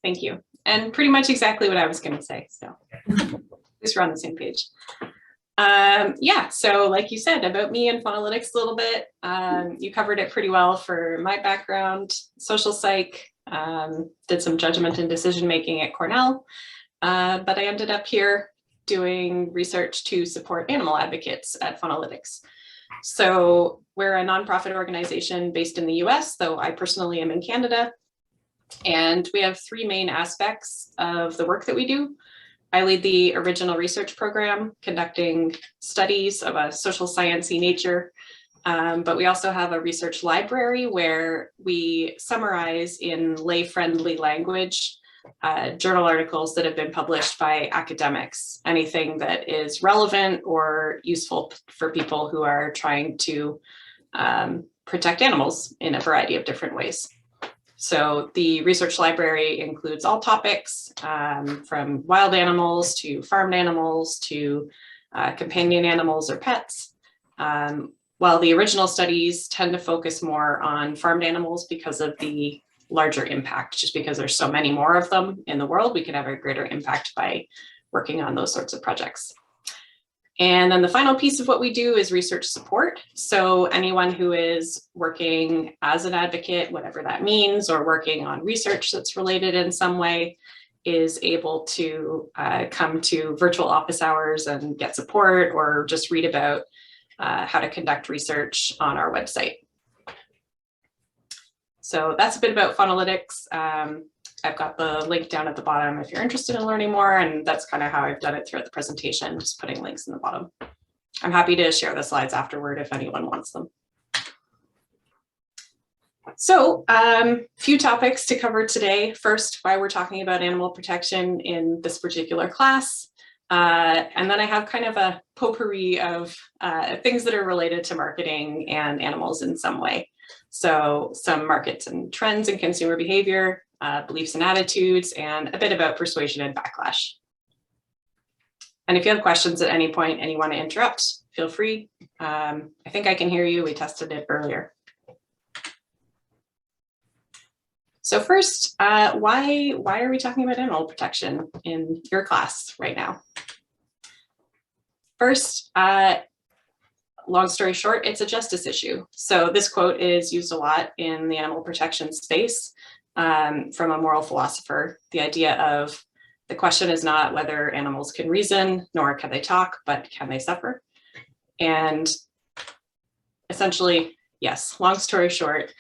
Thank you. And pretty much exactly what I was going to say. So just we're on the same page. Yeah, so like you said about me and Faunalytics a little bit, you covered it pretty well for my background, social psych, did some judgment and decision making at Cornell, but I ended up here doing research to support animal advocates at Faunalytics. So we're a nonprofit organization based in the US, though I personally am in Canada. And we have three main aspects of the work that we do. I lead the original research program, conducting studies of a social sciencey nature. But we also have a research library where we summarize in lay-friendly language journal articles that have been published by academics, anything that is relevant or useful for people who are trying to protect animals in a variety of different ways. So the research library includes all topics from wild animals to farmed animals to companion animals or pets. While the original studies tend to focus more on farmed animals because of the larger impact, just because there's so many more of them in the world, we can have a greater impact by working on those sorts of projects. And then the final piece of what we do is research support. So anyone who is working as an advocate, whatever that means, or working on research that's related in some way, is able to come to virtual office hours and get support or just read about how to conduct research on our website. So that's a bit about Faunalytics. I've got the link down at the bottom if you're interested in learning more, and that's kind of how I've done it throughout the presentation, just putting links in the bottom. I'm happy to share the slides afterward if anyone wants them. So few topics to cover today. First, why we're talking about animal protection in this particular class. And then I have kind of a potpourri of things that are related to marketing and animals in some way. So some markets and trends in consumer behavior, beliefs and attitudes, and a bit about persuasion and backlash. And if you have questions at any point and you want to interrupt, feel free. I think I can hear you. We tested it earlier. So first, why are we talking about animal protection in your class right now? First, long story short, it's a justice issue. So this quote is used a lot in the animal protection space from a moral philosopher. The idea of the question is not whether animals can reason, nor can they talk, but can they suffer? And essentially, yes, long story short,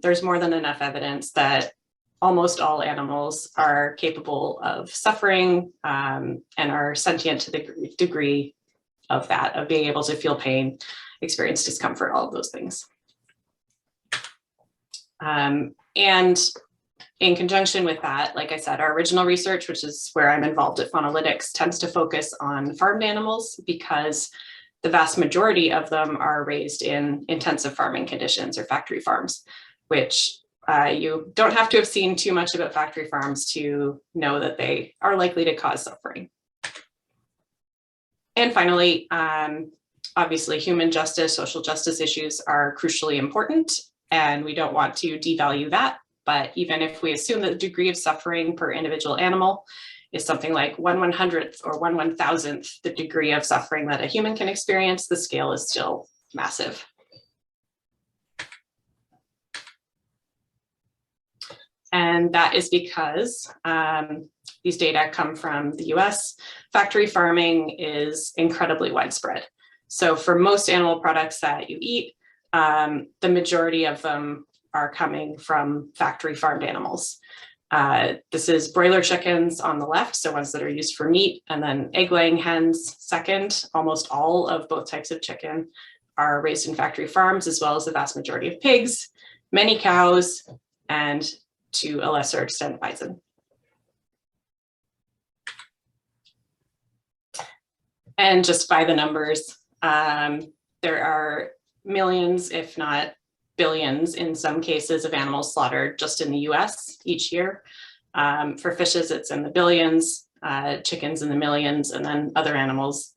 there's more than enough evidence that almost all animals are capable of suffering and are sentient to the degree of that, of being able to feel pain, experience discomfort, all of those things. And in conjunction with that, like I said, our original research, which is where I'm involved at Faunalytics, tends to focus on farmed animals because the vast majority of them are raised in intensive farming conditions or factory farms, which you don't have to have seen too much about factory farms to know that they are likely to cause suffering. And finally, obviously, human justice, social justice issues are crucially important, and we don't want to devalue that. But even if we assume that the degree of suffering per individual animal is something like 1/100th or 1/1000th the degree of suffering that a human can experience, the scale is still massive. And that is because these data come from the US. Factory farming is incredibly widespread. So for most animal products that you eat, the majority of them are coming from factory farmed animals. This is broiler chickens on the left, so ones that are used for meat, and then egg-laying hens second. Almost all of both types of chicken are raised in factory farms, as well as the vast majority of pigs, many cows, and to a lesser extent, bison. And just by the numbers, there are millions, if not billions in some cases, of animals slaughtered just in the US each year. For fishes, it's in the billions, chickens in the millions, and then other animals,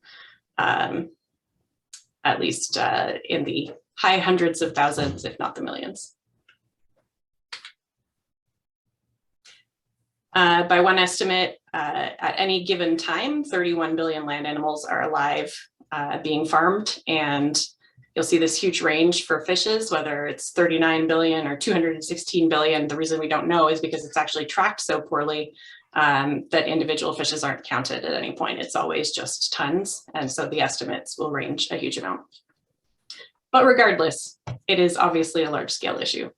at least in the high hundreds of thousands, if not the millions. By one estimate, at any given time, 31 billion land animals are alive being farmed. And you'll see this huge range for fishes, whether it's 39 billion or 216 billion. The reason we don't know is because it's actually tracked so poorly that individual fishes aren't counted at any point. It's always just tons. And so the estimates will range a huge amount. But regardless, it is obviously a large scale issue.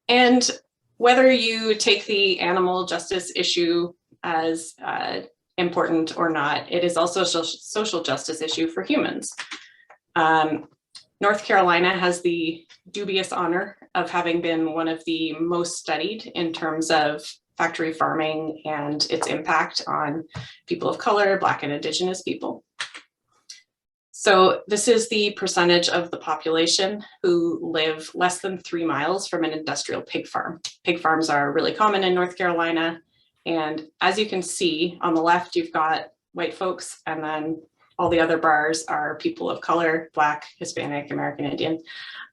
And whether you take the animal justice issue as important or not, it is also a social justice issue for humans. North Carolina has the dubious honor of having been one of the most studied in terms of factory farming and its impact on people of color, Black and Indigenous people. So this is the percentage of the population who live less than 3 miles from an industrial pig farm. Pig farms are really common in North Carolina. And as you can see on the left, you've got white folks, and then all the other bars are people of color, Black, Hispanic, American Indian.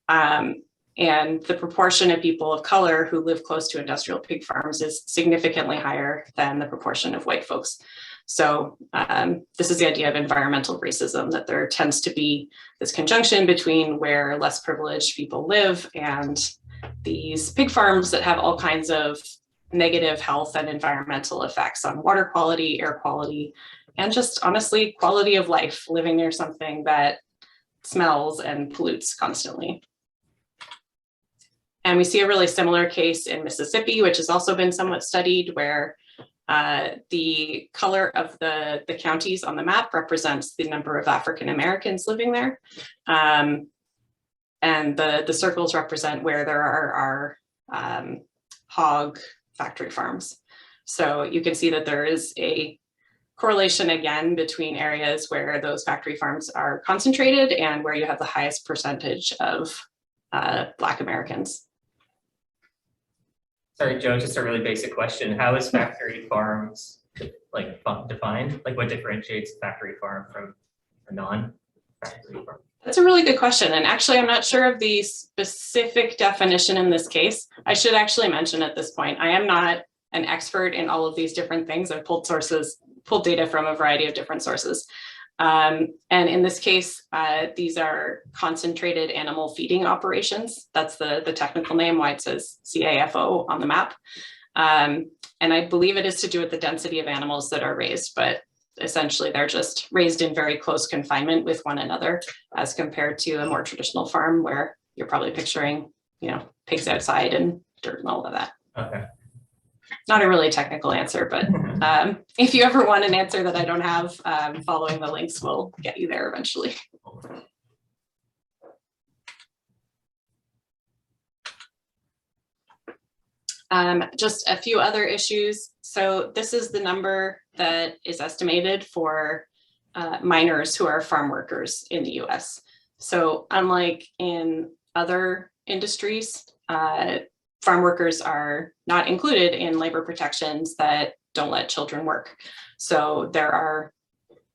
And the proportion of people of color who live close to industrial pig farms is significantly higher than the proportion of white folks. So this is the idea of environmental racism, that there tends to be this conjunction between where less privileged people live and these pig farms that have all kinds of negative health and environmental effects on water quality, air quality, and just honestly quality of life, living near something that smells and pollutes constantly. And we see a really similar case in Mississippi, which has also been somewhat studied, where the color of the counties on the map represents the number of African Americans living there. And the circles represent where there are hog factory farms. So you can see that there is a correlation again between areas where those factory farms are concentrated and where you have the highest percentage of Black Americans. Sorry, Joe, just a really basic question. How is factory farms defined? Like what differentiates a factory farm from a non-factory farm? That's a really good question. And actually, I'm not sure of the specific definition in this case. I should actually mention at this point, I am not an expert in all of these different things. I've pulled data from a variety of different sources. And in this case, these are concentrated animal feeding operations. That's the technical name, why it says CAFO on the map. And I believe it is to do with the density of animals that are raised, but essentially they're just raised in very close confinement with one another, as compared to a more traditional farm where you're probably picturing, pigs outside and dirt and all of that. Okay. Not a really technical answer, but if you ever want an answer that I don't have, following the links will get you there eventually. Just a few other issues. So this is the number that is estimated for minors who are farm workers in the US. So unlike in other industries, farm workers are not included in labor protections that don't let children work. So there are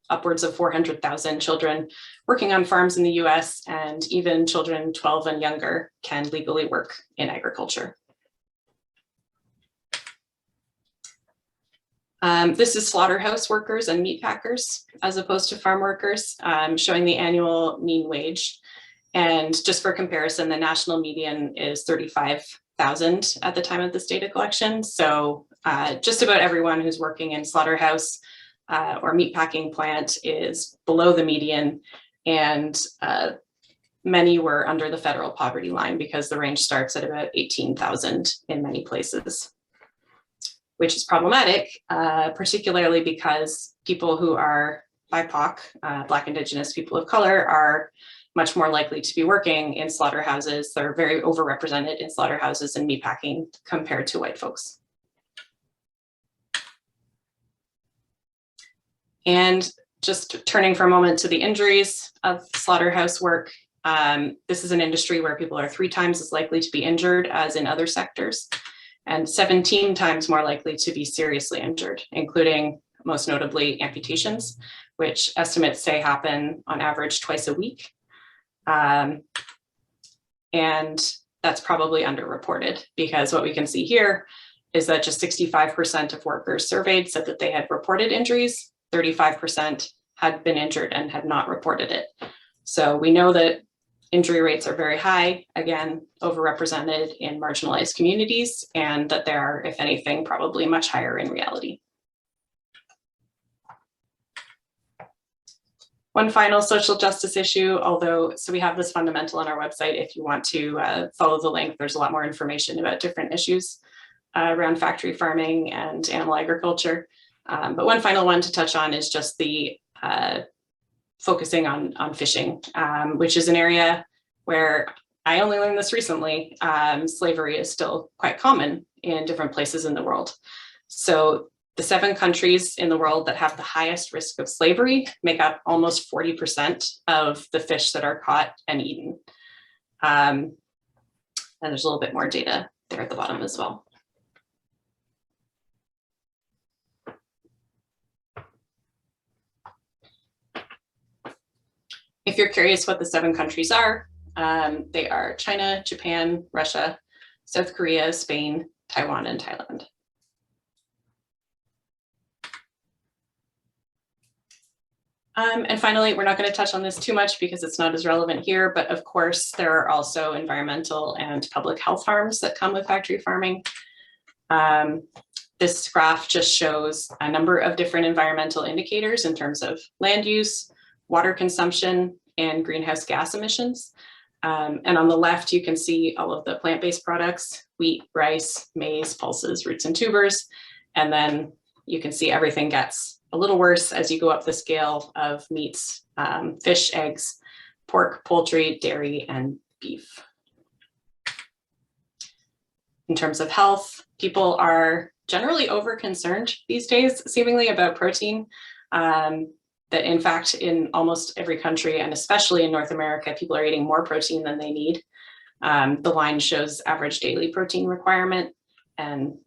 upwards of 400,000 children working on farms in the US, and even children 12 and younger can legally work in agriculture. This is slaughterhouse workers and meat packers, as opposed to farm workers, showing the annual mean wage. And just for comparison, the national median is 35,000 at the time of this data collection. So just about everyone who's working in slaughterhouse or meatpacking plant is below the median, and many were under the federal poverty line because the range starts at about 18,000 in many places, which is problematic, particularly because people who are BIPOC, Black, Indigenous, people of color, are much more likely to be working in slaughterhouses. They're very overrepresented in slaughterhouses and meatpacking compared to white folks. And just turning for a moment to the injuries of slaughterhouse work, this is an industry where people are 3 times as likely to be injured as in other sectors, and 17 times more likely to be seriously injured, including most notably amputations, which estimates say happen on average twice a week. And that's probably underreported, because what we can see here is that just 65% of workers surveyed said that they had reported injuries, 35% had been injured and had not reported it. So we know that injury rates are very high, again, overrepresented in marginalized communities, and that they are, if anything, probably much higher in reality. One final social justice issue, so we have this fundamental on our website. If you want to follow the link, there's a lot more information about different issues around factory farming and animal agriculture. But one final one to touch on is just the focusing on fishing, which is an area where I only learned this recently. Slavery is still quite common in different places in the world. So the 7 countries in the world that have the highest risk of slavery make up almost 40% of the fish that are caught and eaten. And there's a little bit more data there at the bottom as well. If you're curious what the 7 countries are, they are China, Japan, Russia, South Korea, Spain, Taiwan, and Thailand. And finally, we're not going to touch on this too much because it's not as relevant here, but of course, there are also environmental and public health harms that come with factory farming. This graph just shows a number of different environmental indicators in terms of land use, water consumption, and greenhouse gas emissions. And on the left, you can see all of the plant-based products: wheat, rice, maize, pulses, roots, and tubers. And then you can see everything gets a little worse as you go up the scale of meats, fish, eggs, pork, poultry, dairy, and beef. In terms of health, people are generally over-concerned these days, seemingly, about protein. That in fact, in almost every country, and especially in North America, people are eating more protein than they need. The line shows average daily protein requirement, and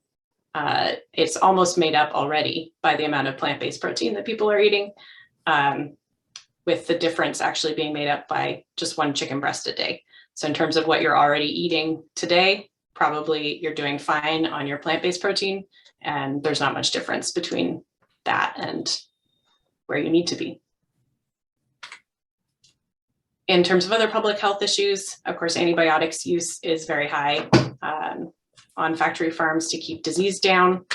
it's almost made up already by the amount of plant-based protein that people are eating, with the difference actually being made up by just 1 chicken breast a day. So in terms of what you're already eating today, probably you're doing fine on your plant-based protein, and there's not much difference between that and where you need to be. In terms of other public health issues, of course, antibiotics use is very high on factory farms to keep disease down.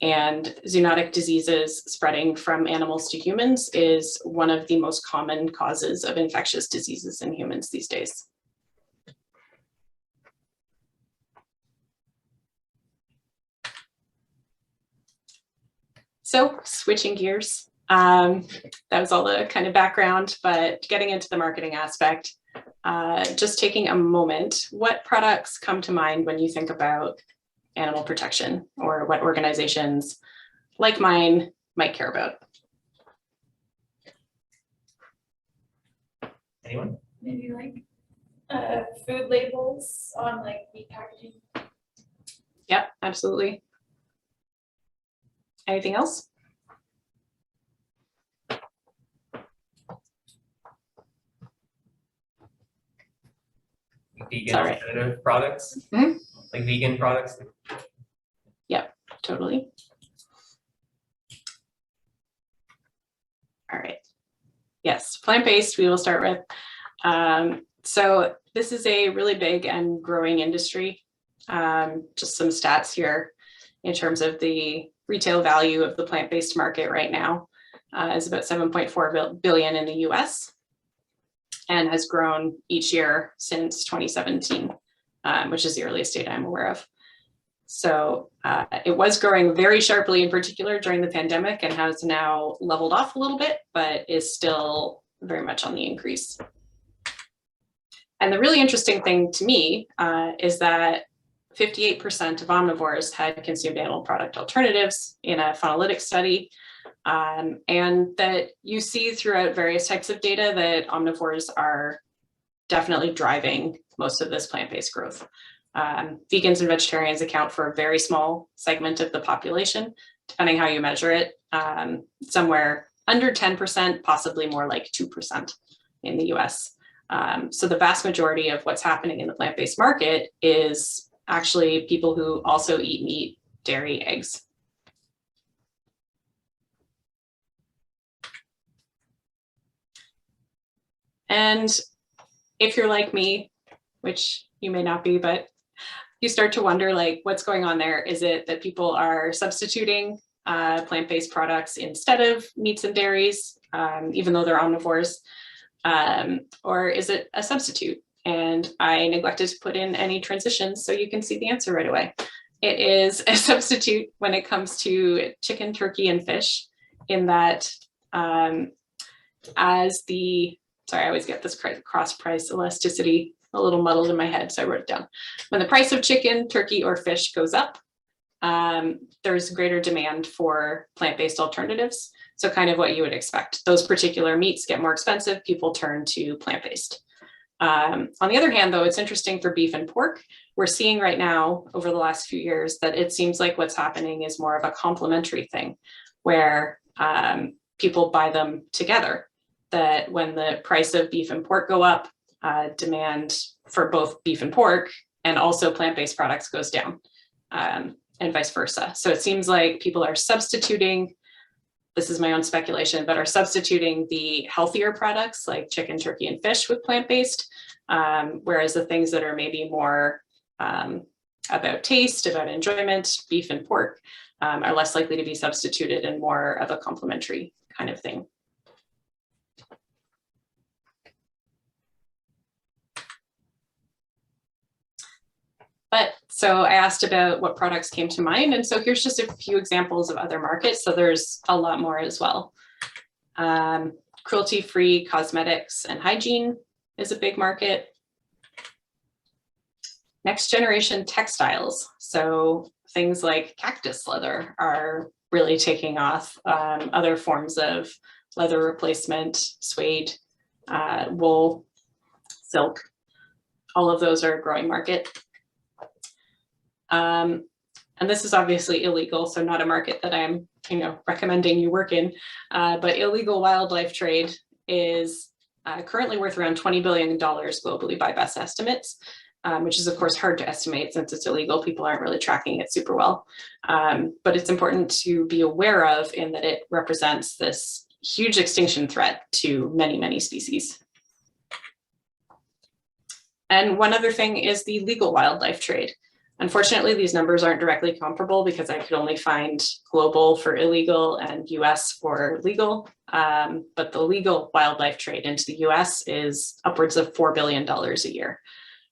And zoonotic diseases spreading from animals to humans is one of the most common causes of infectious diseases in humans these days. So switching gears, that was all the kind of background, but getting into the marketing aspect, just taking a moment, what products come to mind when you think about animal protection, or what organizations like mine might care about? Anyone? Maybe like food labels on like meat packaging. Yep, absolutely. Anything else? Vegan Sorry. alternative products, Mhm. like vegan products. Yep, totally. All right. Yes, plant-based we will start with. So this is a really big and growing industry. Just some stats here in terms of the retail value of the plant-based market right now is about 7.4 billion in the US, and has grown each year since 2017, which is the earliest data I'm aware of. So it was growing very sharply, in particular during the pandemic, and has now leveled off a little bit, but is still very much on the increase. And the really interesting thing to me is that 58% of omnivores had consumed animal product alternatives in a Faunalytics study, and that you see throughout various types of data that omnivores are definitely driving most of this plant-based growth. Vegans and vegetarians account for a very small segment of the population, depending how you measure it, somewhere under 10%, possibly more like 2% in the US. So the vast majority of what's happening in the plant-based market is actually people who also eat meat dairy, eggs. And if you're like me, which you may not be, but you start to wonder, like, what's going on there? Is it that people are substituting plant-based products instead of meats and dairies, even though they're omnivores? Or is it a substitute? And I neglected to put in any transitions, so you can see the answer right away. It is a substitute when it comes to chicken, turkey, and fish, in that sorry, I always get this cross price elasticity a little muddled in my head, so I wrote it down. When the price of chicken, turkey, or fish goes up, there's greater demand for plant-based alternatives. So kind of what you would expect. Those particular meats get more expensive, people turn to plant-based. On the other hand, though, it's interesting for beef and pork. We're seeing right now, over the last few years, that it seems like what's happening is more of a complementary thing, where people buy them together. That when the price of beef and pork go up, demand for both beef and pork and also plant-based products goes down, and vice versa. So it seems like people are substituting, this is my own speculation, but are substituting the healthier products like chicken, turkey, and fish with plant-based, whereas the things that are maybe more about taste, about enjoyment, beef and pork, are less likely to be substituted and more of a complementary kind of thing. But so I asked about what products came to mind. And so here's just a few examples of other markets. So there's a lot more as well. Cruelty-free cosmetics and hygiene is a big market. Next generation textiles. So things like cactus leather are really taking off. Other forms of leather replacement, suede, wool, silk, all of those are a growing market. And this is obviously illegal, so not a market that I'm, recommending you work in. But illegal wildlife trade is currently worth around $20 billion globally by best estimates, which is of course hard to estimate since it's illegal. People aren't really tracking it super well. But it's important to be aware of in that it represents this huge extinction threat to many, many species. And one other thing is the legal wildlife trade. Unfortunately, these numbers aren't directly comparable because I could only find global for illegal and US for legal. But the legal wildlife trade into the US is upwards of $4 billion a year,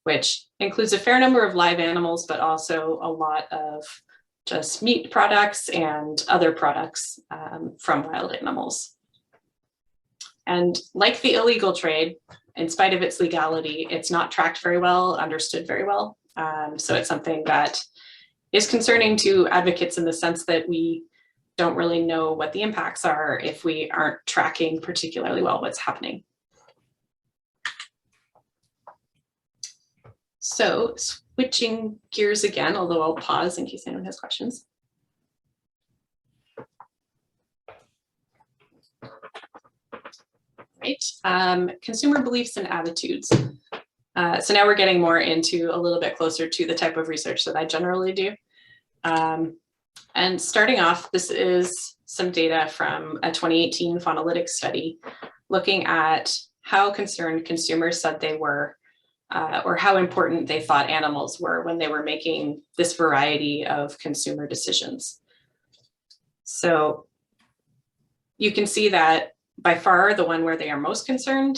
which includes a fair number of live animals, but also a lot of just meat products and other products from wild animals. And like the illegal trade, in spite of its legality, it's not tracked very well, understood very well. So it's something that is concerning to advocates in the sense that we don't really know what the impacts are if we aren't tracking particularly well what's happening. So switching gears again, although I'll pause in case anyone has questions. Right, consumer beliefs and attitudes. So now we're getting more into a little bit closer to the type of research that I generally do. And starting off, this is some data from a 2018 Faunalytics study looking at how concerned consumers said they were or how important they thought animals were when they were making this variety of consumer decisions. So you can see that by far, the one where they are most concerned,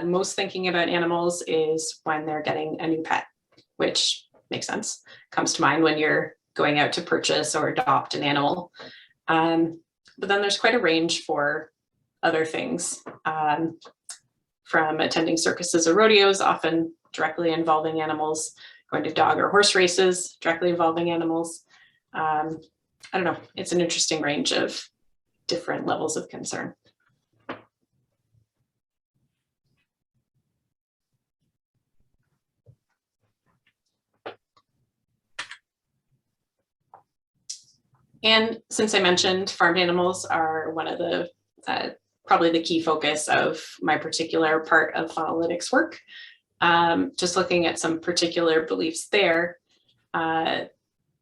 most thinking about animals is when they're getting a new pet, which makes sense, comes to mind when you're going out to purchase or adopt an animal. But then there's quite a range for other things, from attending circuses or rodeos, often directly involving animals, going to dog or horse races, directly involving animals. I don't know, it's an interesting range of different levels of concern. And since I mentioned farmed animals are one of the, probably the key focus of my particular part of Faunalytics work, just looking at some particular beliefs there,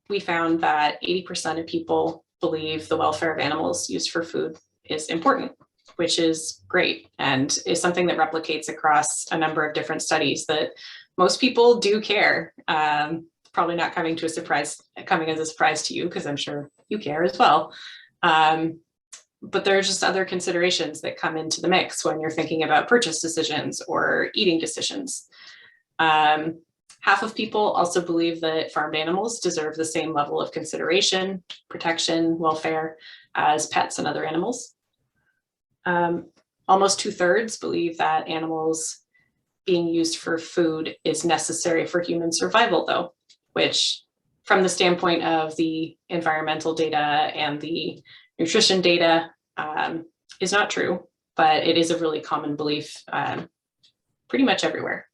we found that 80% of people believe the welfare of animals used for food is important, which is great and is something that replicates across a number of different studies that most people do care. Probably not coming as a surprise to you, because I'm sure you care as well. But there are just other considerations that come into the mix when you're thinking about purchase decisions or eating decisions. Half of people also believe that farmed animals deserve the same level of consideration, protection, welfare as pets and other animals. Almost 2/3 believe that animals being used for food is necessary for human survival, though, which from the standpoint of the environmental data and the nutrition data is not true, but it is a really common belief pretty much everywhere.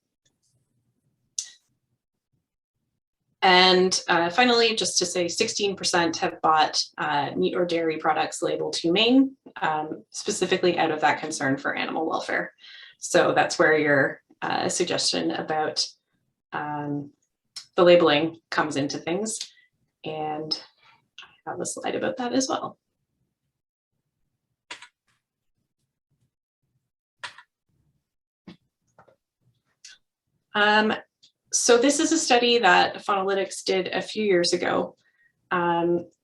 And finally, just to say, 16% have bought meat or dairy products labeled humane, specifically out of that concern for animal welfare. So that's where your suggestion about the labeling comes into things. And I have a slide about that as well. So this is a study that Faunalytics did a few years ago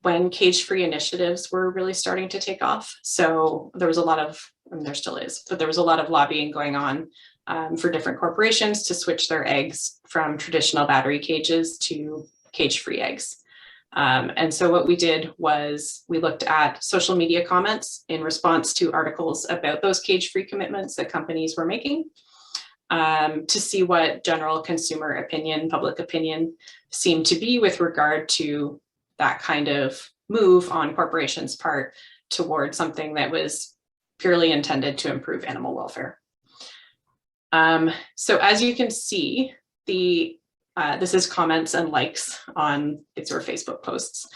when cage-free initiatives were really starting to take off. So there was a lot of, and there still is, but there was a lot of lobbying going on for different corporations to switch their eggs from traditional battery cages to cage-free eggs. And so what we did was we looked at social media comments in response to articles about those cage-free commitments that companies were making, to see what general consumer opinion, public opinion seemed to be with regard to that kind of move on corporations' part towards something that was purely intended to improve animal welfare. So as you can see, this is comments and likes on its or Facebook posts.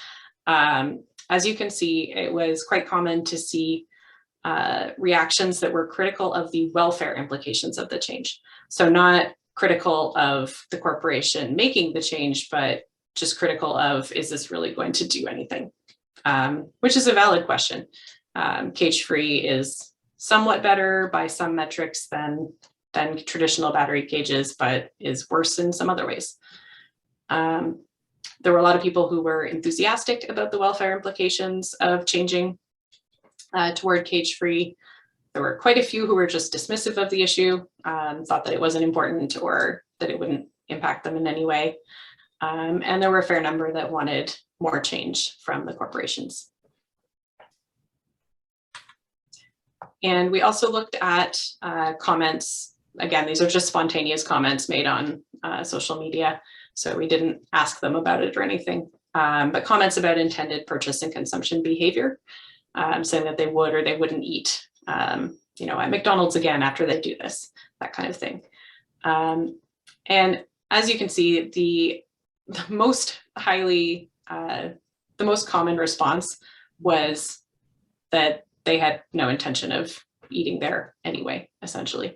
As you can see, it was quite common to see reactions that were critical of the welfare implications of the change. So not critical of the corporation making the change, but just critical of, is this really going to do anything? Which is a valid question. Cage-free is somewhat better by some metrics than traditional battery cages, but is worse in some other ways. There were a lot of people who were enthusiastic about the welfare implications of changing toward cage-free. There were quite a few who were just dismissive of the issue, thought that it wasn't important or that it wouldn't impact them in any way. And there were a fair number that wanted more change from the corporations. And we also looked at comments. Again, these are just spontaneous comments made on social media, so we didn't ask them about it or anything, but comments about intended purchase and consumption behavior, saying that they would or they wouldn't eat, at McDonald's again after they do this, that kind of thing. And as you can see, the most common response was that they had no intention of eating there anyway, essentially.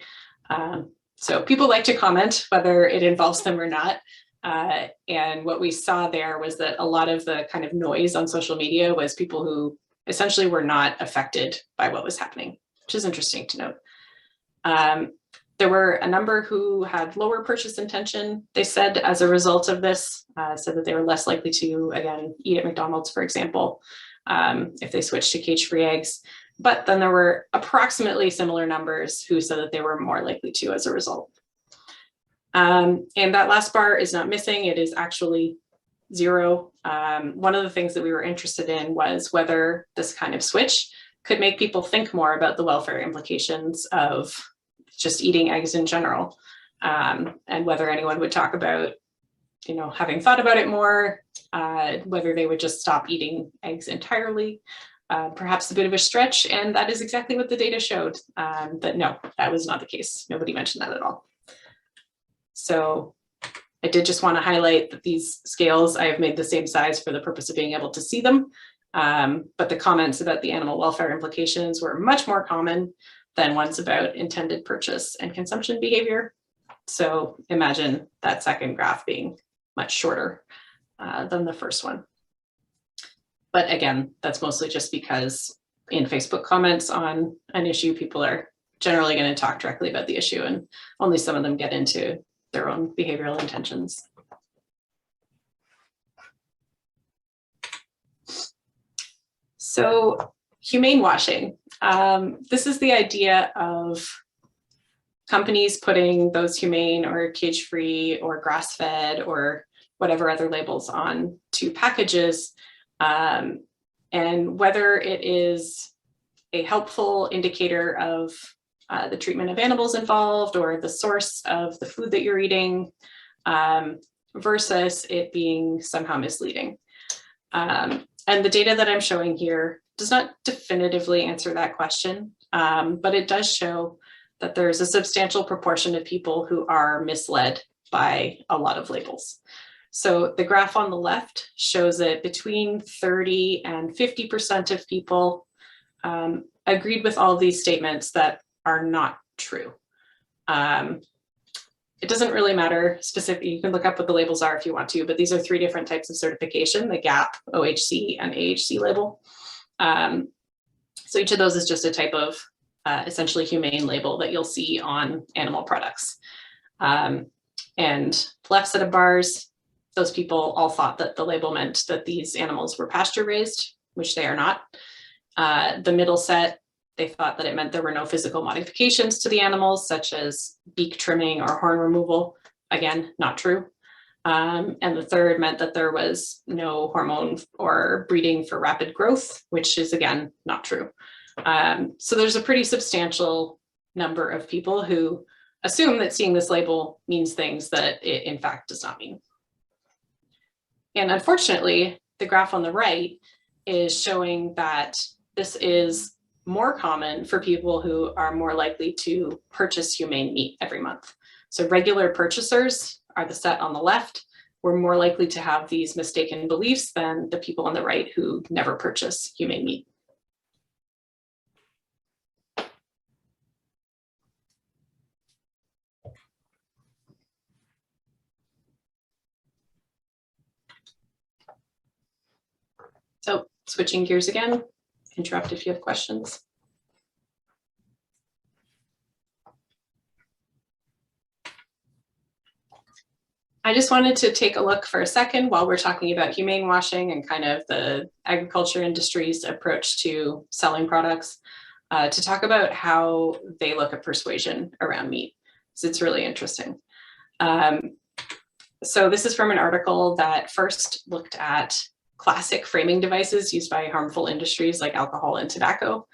So people like to comment whether it involves them or not. And what we saw there was that a lot of the kind of noise on social media was people who essentially were not affected by what was happening, which is interesting to note. There were a number who had lower purchase intention, they said, as a result of this, said that they were less likely to, again, eat at McDonald's, for example, if they switched to cage-free eggs. But then there were approximately similar numbers who said that they were more likely to as a result. And that last bar is not missing, it is actually 0. One of the things that we were interested in was whether this kind of switch could make people think more about the welfare implications of just eating eggs in general, and whether anyone would talk about, having thought about it more, whether they would just stop eating eggs entirely. Perhaps a bit of a stretch, and that is exactly what the data showed, but no, that was not the case. Nobody mentioned that at all. So I did just want to highlight that these scales, I have made the same size for the purpose of being able to see them, but the comments about the animal welfare implications were much more common than ones about intended purchase and consumption behavior. So imagine that second graph being much shorter than the first one. But again, that's mostly just because in Facebook comments on an issue, people are generally going to talk directly about the issue, and only some of them get into their own behavioral intentions. So humane washing. This is the idea of companies putting those humane or cage-free or grass-fed or whatever other labels on to packages, and whether it is a helpful indicator of the treatment of animals involved or the source of the food that you're eating, versus it being somehow misleading. And the data that I'm showing here does not definitively answer that question, but it does show that there's a substantial proportion of people who are misled by a lot of labels. So the graph on the left shows that between 30 and 50% of people agreed with all of these statements that are not true. It doesn't really matter specifically, you can look up what the labels are if you want to, but these are 3 different types of certification, the GAP, OHC, and AHC label. So each of those is just a type of essentially humane label that you'll see on animal products. And the left set of bars, those people all thought that the label meant that these animals were pasture raised, which they are not. The middle set, they thought that it meant there were no physical modifications to the animals, such as beak trimming or horn removal. Again, not true. And the third meant that there was no hormone or breeding for rapid growth, which is, again, not true. So there's a pretty substantial number of people who assume that seeing this label means things that it in fact does not mean. And unfortunately, the graph on the right is showing that this is more common for people who are more likely to purchase humane meat every month. So regular purchasers are the set on the left. We're more likely to have these mistaken beliefs than the people on the right who never purchase humane meat. So switching gears again, interrupt if you have questions. I just wanted to take a look for a second while we're talking about humane washing and kind of the agriculture industry's approach to selling products, to talk about how they look at persuasion around meat. So it's really interesting. So this is from an article that first looked at classic framing devices used by harmful industries like alcohol and tobacco,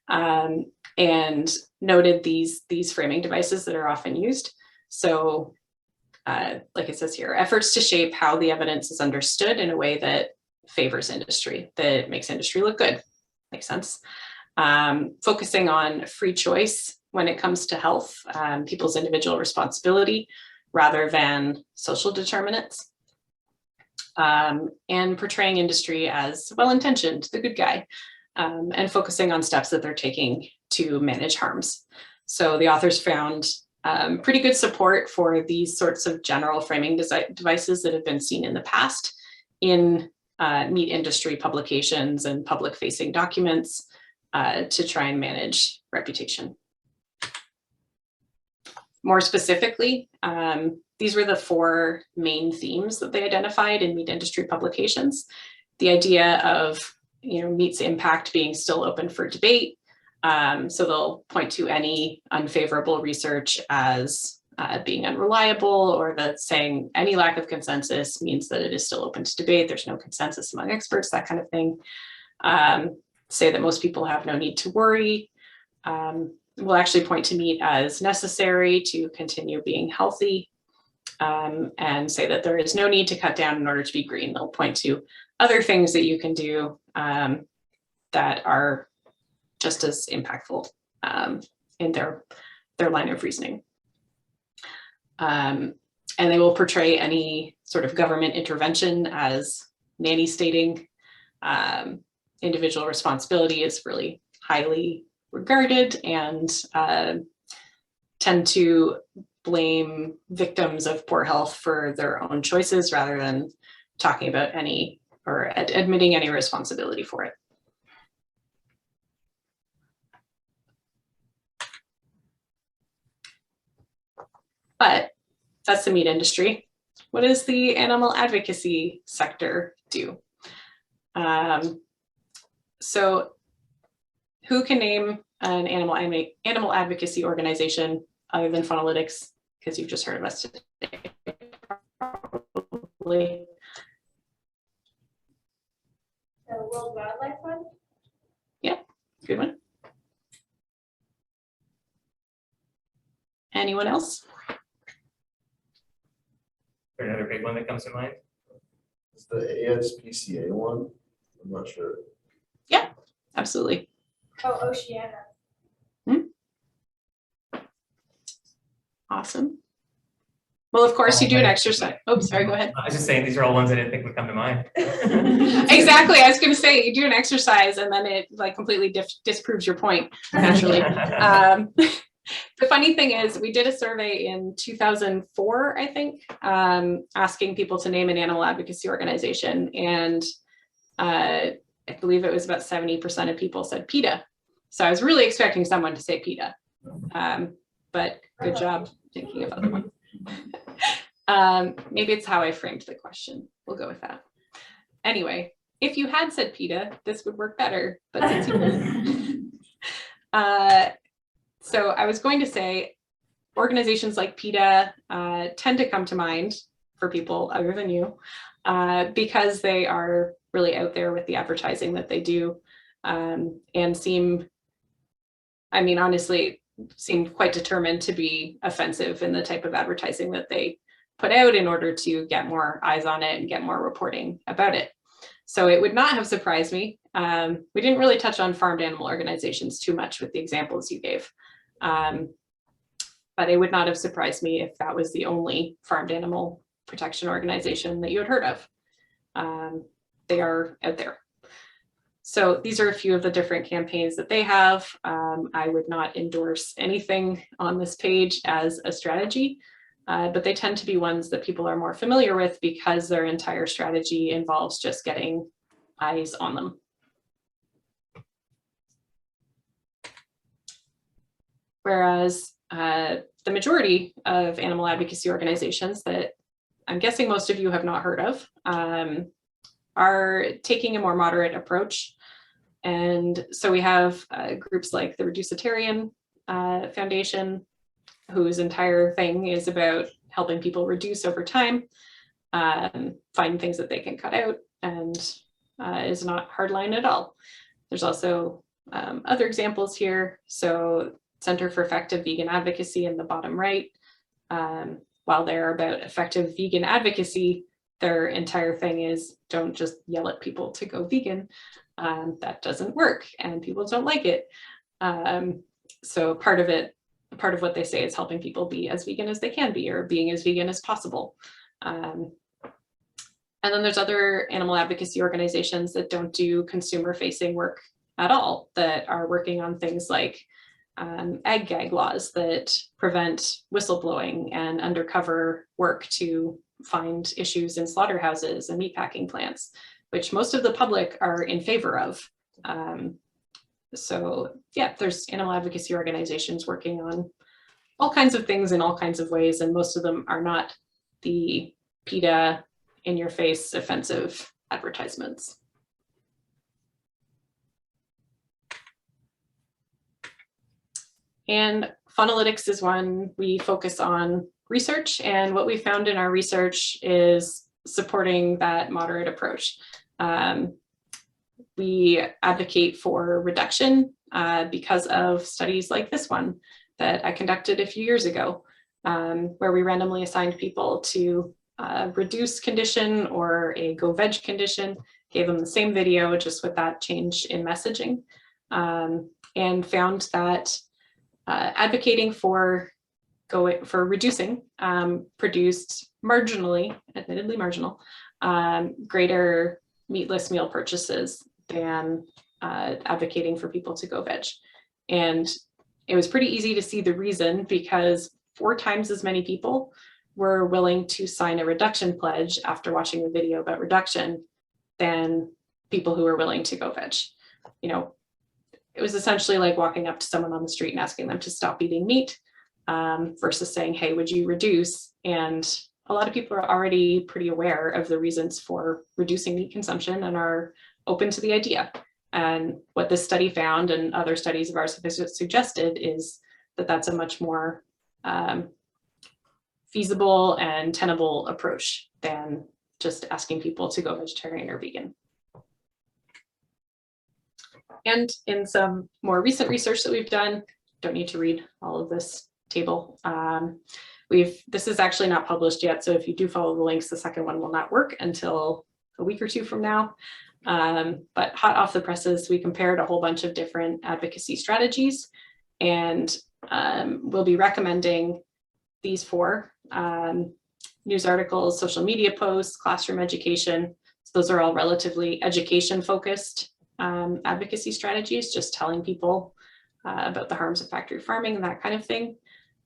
and noted these framing devices that are often used. So like it says here, efforts to shape how the evidence is understood in a way that favors industry, that makes industry look good. Makes sense. Focusing on free choice when it comes to health, people's individual responsibility, rather than social determinants. And portraying industry as well-intentioned, the good guy, and focusing on steps that they're taking to manage harms. So the authors found pretty good support for these sorts of general framing devices that have been seen in the past in meat industry publications and public-facing documents to try and manage reputation. More specifically, these were the 4 main themes that they identified in meat industry publications. The idea of, meat's impact being still open for debate. So they'll point to any unfavorable research as being unreliable, or that saying any lack of consensus means that it is still open to debate. There's no consensus among experts, that kind of thing. Say that most people have no need to worry. We'll actually point to meat as necessary to continue being healthy, and say that there is no need to cut down in order to be green. They'll point to other things that you can do that are just as impactful in their line of reasoning. And they will portray any sort of government intervention as nanny stating. Individual responsibility is really highly regarded, and tend to blame victims of poor health for their own choices rather than talking about any or admitting any responsibility for it. But that's the meat industry. What does the animal advocacy sector do? So who can name an animal advocacy organization other than Faunalytics? Because you've just heard of us today. Probably. The World Wildlife Fund? Yeah, good one. Anyone else? Or another big one that comes to mind? Is the ASPCA one? I'm not sure. Yeah, absolutely. Oh, Oceania. Awesome. Well, of course, you do an exercise. Oh, sorry, go ahead. I was just saying, these are all ones I didn't think would come to mind. Exactly. I was going to say, you do an exercise and then it like completely disproves your point naturally. The funny thing is we did a survey in 2004, I think, asking people to name an animal advocacy organization. And I believe it was about 70% of people said PETA. So I was really expecting someone to say PETA, but good job thinking of other ones. Maybe it's how I framed the question. We'll go with that. Anyway, if you had said PETA, this would work better, but since you didn't. So I was going to say organizations like PETA tend to come to mind for people other than you because they are really out there with the advertising that they do and seem, I mean, honestly, seem quite determined to be offensive in the type of advertising that they put out in order to get more eyes on it and get more reporting about it. So it would not have surprised me. We didn't really touch on farmed animal organizations too much with the examples you gave. But it would not have surprised me if that was the only farmed animal protection organization that you had heard of. They are out there. So these are a few of the different campaigns that they have. I would not endorse anything on this page as a strategy, but they tend to be ones that people are more familiar with because their entire strategy involves just getting eyes on them. Whereas the majority of animal advocacy organizations that I'm guessing most of you have not heard of are taking a more moderate approach. And so we have groups like the Reducitarian Foundation, whose entire thing is about helping people reduce over time, find things that they can cut out, and is not hardline at all. There's also other examples here. So Center for Effective Vegan Advocacy in the bottom right, while they're about effective vegan advocacy, their entire thing is don't just yell at people to go vegan. That doesn't work and people don't like it. So part of what they say is helping people be as vegan as they can be or being as vegan as possible. And then there's other animal advocacy organizations that don't do consumer facing work at all, that are working on things like ag gag laws that prevent whistleblowing and undercover work to find issues in slaughterhouses and meatpacking plants, which most of the public are in favor of. So yeah, there's animal advocacy organizations working on all kinds of things in all kinds of ways, and most of them are not the PETA in your face offensive advertisements. And Faunalytics is one we focus on research, and what we found in our research is supporting that moderate approach. We advocate for reduction because of studies like this one that I conducted a few years ago, where we randomly assigned people to reduce condition or a go veg condition, gave them the same video just with that change in messaging, and found that advocating for reducing produced marginally, admittedly marginal, greater meatless meal purchases than advocating for people to go veg. And it was pretty easy to see the reason, because 4 times as many people were willing to sign a reduction pledge after watching a video about reduction than people who were willing to go veg. You know, it was essentially like walking up to someone on the street and asking them to stop eating meat versus saying, hey, would you reduce? And a lot of people are already pretty aware of the reasons for reducing meat consumption and are open to the idea. And what this study found, and other studies of ours have suggested, is that that's a much more feasible and tenable approach than just asking people to go vegetarian or vegan. And in some more recent research that we've done, don't need to read all of this table. This is actually not published yet, so if you do follow the links, the second one will not work until a week or two from now. But hot off the presses, we compared a whole bunch of different advocacy strategies, and we'll be recommending these 4: news articles, social media posts, classroom education. So those are all relatively education focused advocacy strategies, just telling people about the harms of factory farming and that kind of thing,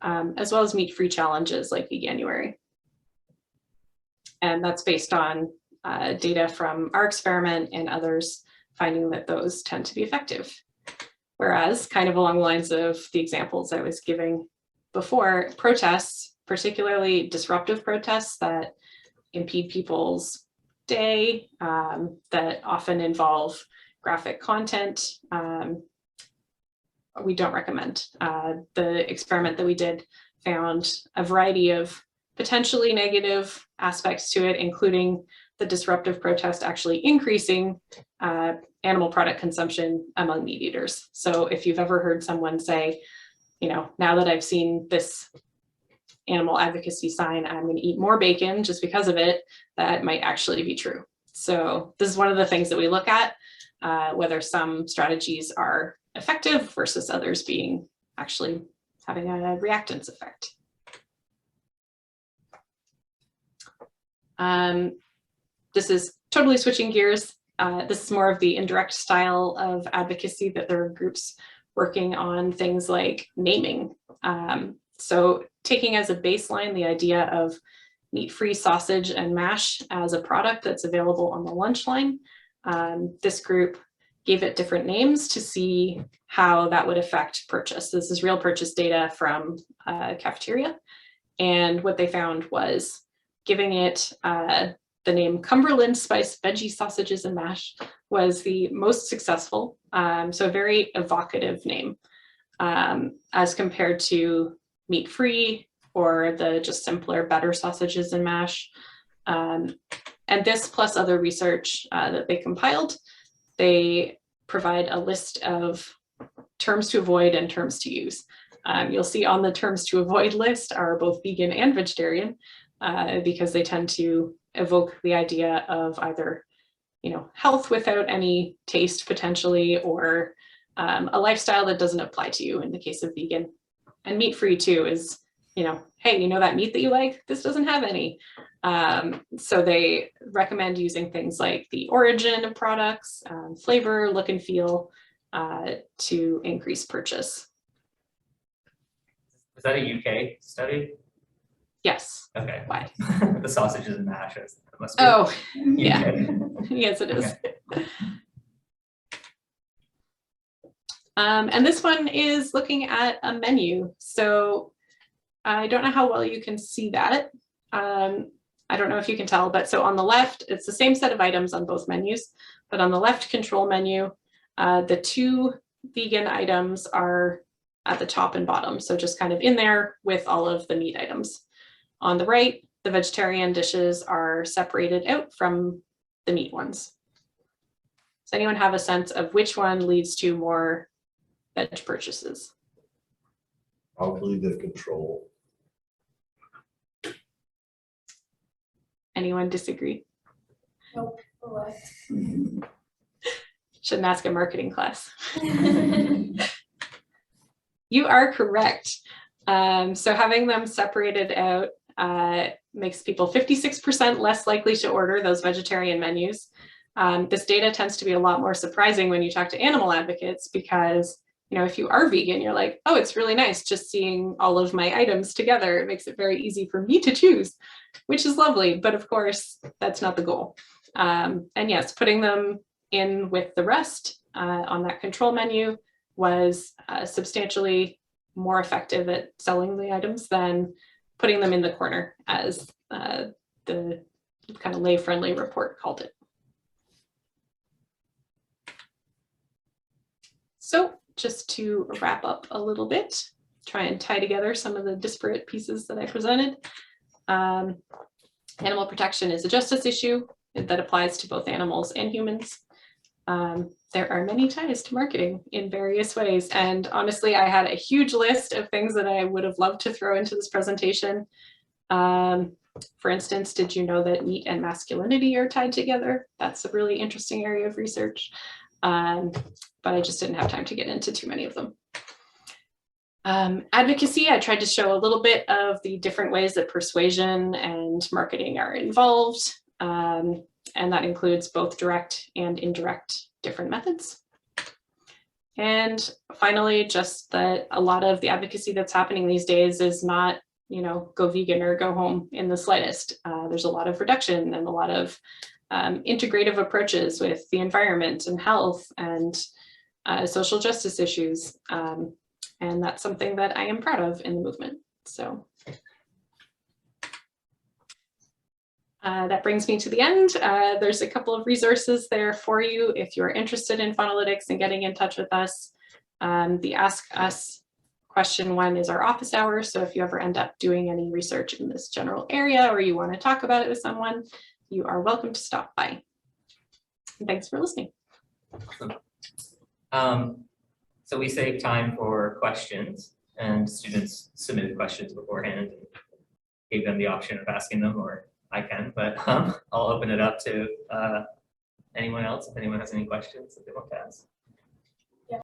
as well as meat-free challenges like Veganuary. And that's based on data from our experiment and others finding that those tend to be effective. Whereas, kind of along the lines of the examples I was giving before, protests, particularly disruptive protests that impede people's day, that often involve graphic content, we don't recommend. The experiment that we did found a variety of potentially negative aspects to it, including the disruptive protest actually increasing animal product consumption among meat eaters. So if you've ever heard someone say, you know, now that I've seen this animal advocacy sign, I'm going to eat more bacon just because of it, that might actually be true. So this is one of the things that we look at, whether some strategies are effective versus others being actually having a reactance effect. This is totally switching gears. This is more of the indirect style of advocacy that there are groups working on things like naming. So taking as a baseline the idea of meat-free sausage and mash as a product that's available on the lunch line, this group gave it different names to see how that would affect purchase. This is real purchase data from a cafeteria. And what they found was giving it the name Cumberland Spice Veggie Sausages and Mash was the most successful. So a very evocative name as compared to meat-free or the just simpler, better sausages and mash. And this plus other research that they compiled, they provide a list of terms to avoid and terms to use. You'll see on the terms to avoid list are both vegan and vegetarian because they tend to evoke the idea of either, you know, health without any taste potentially, or a lifestyle that doesn't apply to you in the case of vegan. And meat-free too is, you know, hey, you know that meat that you like? This doesn't have any. So they recommend using things like the origin of products, flavor, look and feel to increase purchase. Is that a UK study? Yes. Okay. Why? The sausages and mashes. That must be Oh, yeah. UK. Yes, it is. Okay. And this one is looking at a menu. So I don't know how well you can see that. I don't know if you can tell, but so on the left, it's the same set of items on both menus, but on the left control menu, the 2 vegan items are at the top and bottom. So just kind of in there with all of the meat items. On the right, the vegetarian dishes are separated out from the meat ones. Does anyone have a sense of which one leads to more veg purchases? Probably the control. Anyone disagree? Nope, the left. Shouldn't ask a marketing class. You are correct. So having them separated out makes people 56% less likely to order those vegetarian menus. This data tends to be a lot more surprising when you talk to animal advocates because if you are vegan, you're like, oh, it's really nice just seeing all of my items together. It makes it very easy for me to choose, which is lovely. But of course, that's not the goal. And yes, putting them in with the rest on that control menu was substantially more effective at selling the items than putting them in the corner, as the kind of lay-friendly report called it. So just to wrap up a little bit, try and tie together some of the disparate pieces that I presented. Animal protection is a justice issue that applies to both animals and humans. There are many ties to marketing in various ways. And honestly, I had a huge list of things that I would have loved to throw into this presentation. For instance, did you know that meat and masculinity are tied together? That's a really interesting area of research. But I just didn't have time to get into too many of them. Advocacy, I tried to show a little bit of the different ways that persuasion and marketing are involved. And that includes both direct and indirect different methods. And finally, just that a lot of the advocacy that's happening these days is not, go vegan or go home in the slightest. There's a lot of reduction and a lot of integrative approaches with the environment and health and social justice issues. And that's something that I am proud of in the movement. So that brings me to the end. There's a couple of resources there for you if you're interested in Faunalytics and getting in touch with us. The Ask Us question one is our office hours. So if you ever end up doing any research in this general area or you want to talk about it with someone, you are welcome to stop by. And thanks for listening. So we saved time for questions, and students submitted questions beforehand and gave them the option of asking them, or I can, but I'll open it up to anyone else if anyone has any questions that they want to ask.